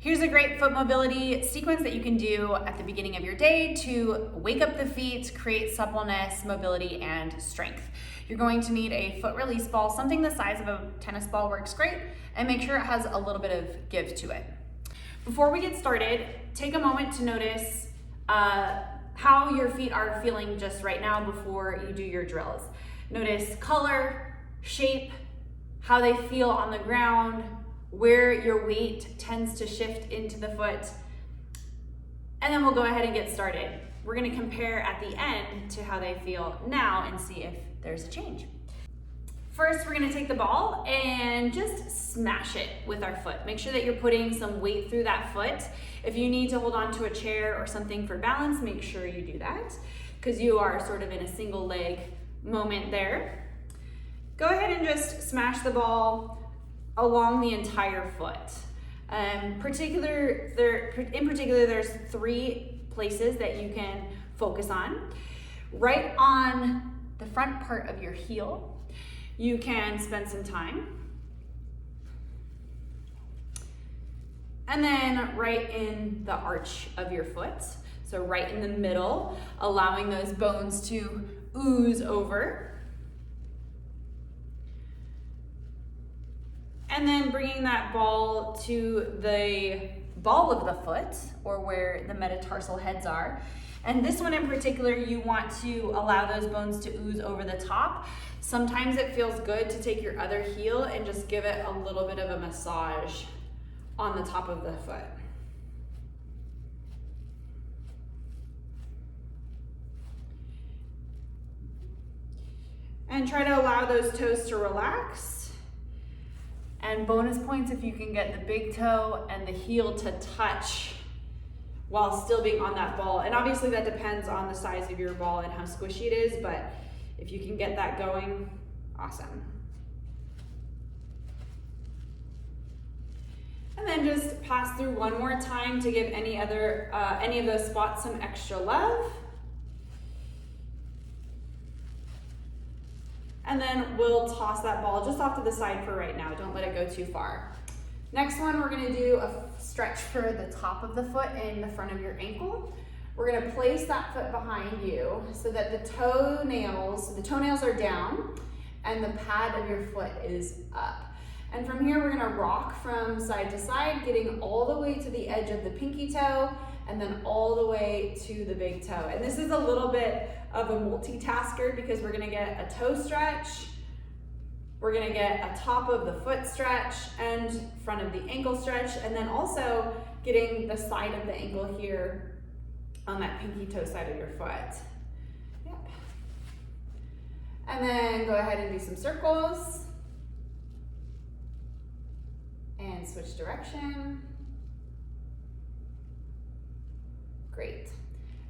Here's a great foot mobility sequence that you can do at the beginning of your day to wake up the feet, create suppleness, mobility, and strength. You're going to need a foot release ball. Something the size of a tennis ball works great, and make sure it has a little bit of give to it. Before we get started, take a moment to notice how your feet are feeling just right now before you do your drills. Notice color, shape, how they feel on the ground, where your weight tends to shift into the foot, and then we'll go ahead and get started. We're going to compare at the end to how they feel now and see if there's a change. First, we're going to take the ball and just smash it with our foot. Make sure that you're putting some weight through that foot. If you need to hold on to a chair or something for balance, make sure you do that because you are sort of in a single leg moment there. Go ahead and just smash the ball along the entire foot. In particular, there's 3 places that you can focus on. Right on the front part of your heel, you can spend some time. And then right in the arch of your foot, so right in the middle, allowing those bones to ooze over. And then bringing that ball to the ball of the foot, or where the metatarsal heads are. And this one in particular, you want to allow those bones to ooze over the top. Sometimes it feels good to take your other heel and just give it a little bit of a massage on the top of the foot. And try to allow those toes to relax. And bonus points if you can get the big toe and the heel to touch while still being on that ball. And obviously that depends on the size of your ball and how squishy it is, but if you can get that going, awesome. And then just pass through one more time to give any of those spots some extra love. And then we'll toss that ball just off to the side for right now. Don't let it go too far. Next one, we're gonna do a stretch for the top of the foot and the front of your ankle. We're gonna place that foot behind you so that the toenails are down and the pad of your foot is up. And from here, we're gonna rock from side to side, getting all the way to the edge of the pinky toe and then all the way to the big toe. And this is a little bit of a multitasker because we're gonna get a toe stretch, we're gonna get a top of the foot stretch and front of the ankle stretch, and then also getting the side of the ankle here on that pinky toe side of your foot. Yep. And then go ahead and do some circles and switch direction. Great.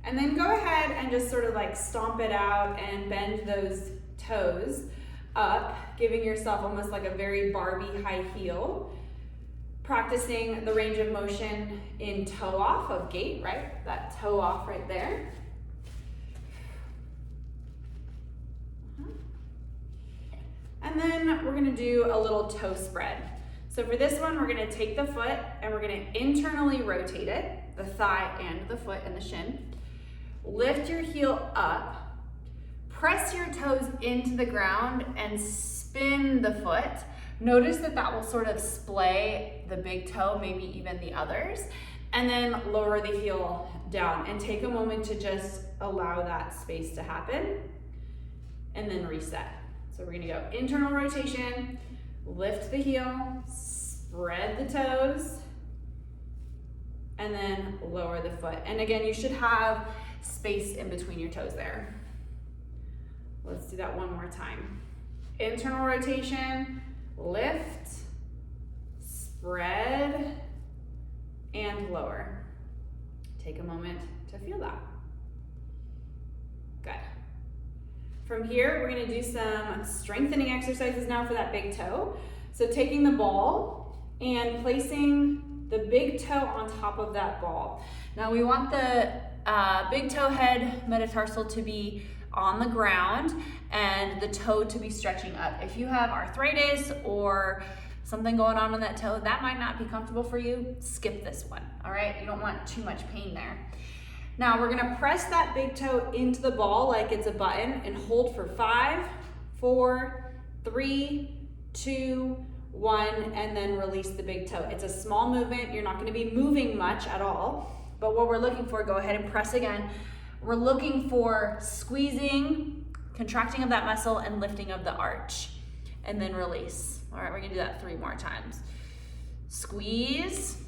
And then go ahead and just sort of like stomp it out and bend those toes up, giving yourself almost like a very Barbie high heel. Practicing the range of motion in toe off of gait, right? That toe off right there. And then we're gonna do a little toe spread. So for this one, we're gonna take the foot and we're gonna internally rotate it, the thigh and the foot and the shin. Lift your heel up, press your toes into the ground and spin the foot. Notice that that will sort of splay the big toe, maybe even the others, and then lower the heel down and take a moment to just allow that space to happen and then reset. So we're gonna go internal rotation, lift the heel, spread the toes, and then lower the foot. And again, you should have space in between your toes there. Let's do that one more time. Internal rotation, lift, spread, and lower. Take a moment to feel that. Good. From here, we're gonna do some strengthening exercises now for that big toe. So taking the ball and placing the big toe on top of that ball. Now we want the big toe head metatarsal to be on the ground and the toe to be stretching up. If you have arthritis or something going on that toe, that might not be comfortable for you, skip this one, all right? You don't want too much pain there. Now we're gonna press that big toe into the ball like it's a button and hold for 5, 4, 3, 2, 1, and then release the big toe. It's a small movement. You're not gonna be moving much at all, but what we're looking for, go ahead and press again. We're looking for squeezing, contracting of that muscle, and lifting of the arch, and then release. All right, we're gonna do that 3 more times. Squeeze,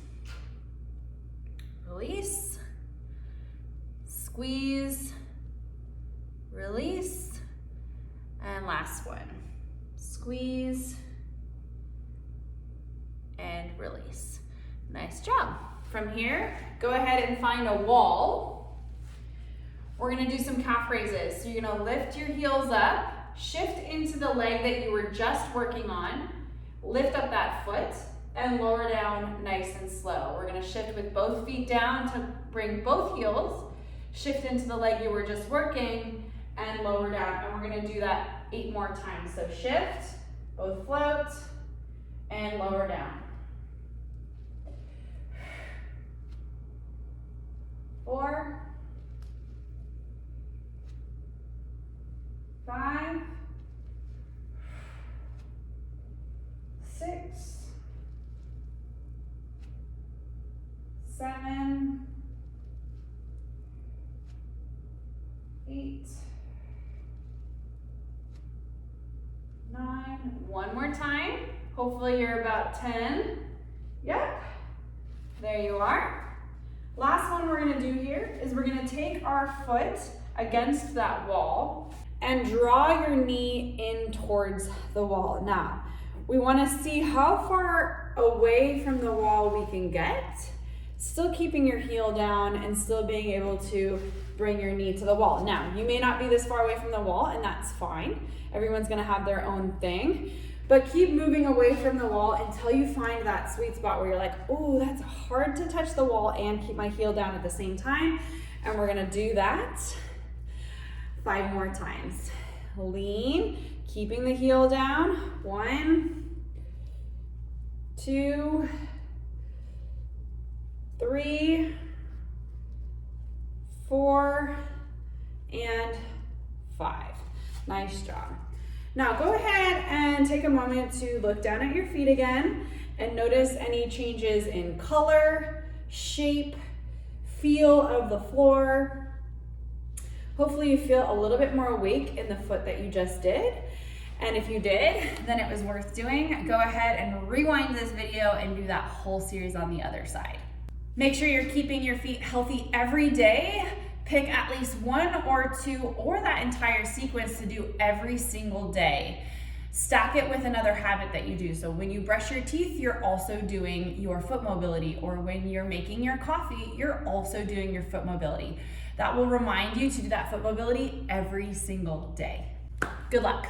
release, squeeze, release, and last one. Squeeze and release. Nice job. From here, go ahead and find a wall. We're gonna do some calf raises. So you're gonna lift your heels up, shift into the leg that you were just working on, lift up that foot, and lower down nice and slow. We're gonna shift with both feet down to bring both heels, shift into the leg you were just working, and lower down. And we're gonna do that 8 more times. So shift, both float, and lower down. 4, 5, 6, 7, 8, 9. One more time. Hopefully you're about 10. Yep. There you are. Last one we're gonna do here is we're gonna take our foot against that wall and draw your knee in towards the wall. Now, we wanna see how far away from the wall we can get, still keeping your heel down and still being able to bring your knee to the wall. Now, you may not be this far away from the wall, and that's fine. Everyone's gonna have their own thing, but keep moving away from the wall until you find that sweet spot where you're like, oh, that's hard to touch the wall and keep my heel down at the same time. And we're gonna do that 5 more times. Lean, keeping the heel down. 1, 2, 3, 4, and 5. Nice job. Now go ahead and take a moment to look down at your feet again and notice any changes in color, shape, feel of the floor. Hopefully you feel a little bit more awake in the foot that you just did. And if you did, then it was worth doing. Go ahead and rewind this video and do that whole series on the other side. Make sure you're keeping your feet healthy every day. Pick at least 1 or 2 or that entire sequence to do every single day. Stack it with another habit that you do. So when you brush your teeth, you're also doing your foot mobility, or when you're making your coffee, you're also doing your foot mobility. That will remind you to do that foot mobility every single day. Good luck.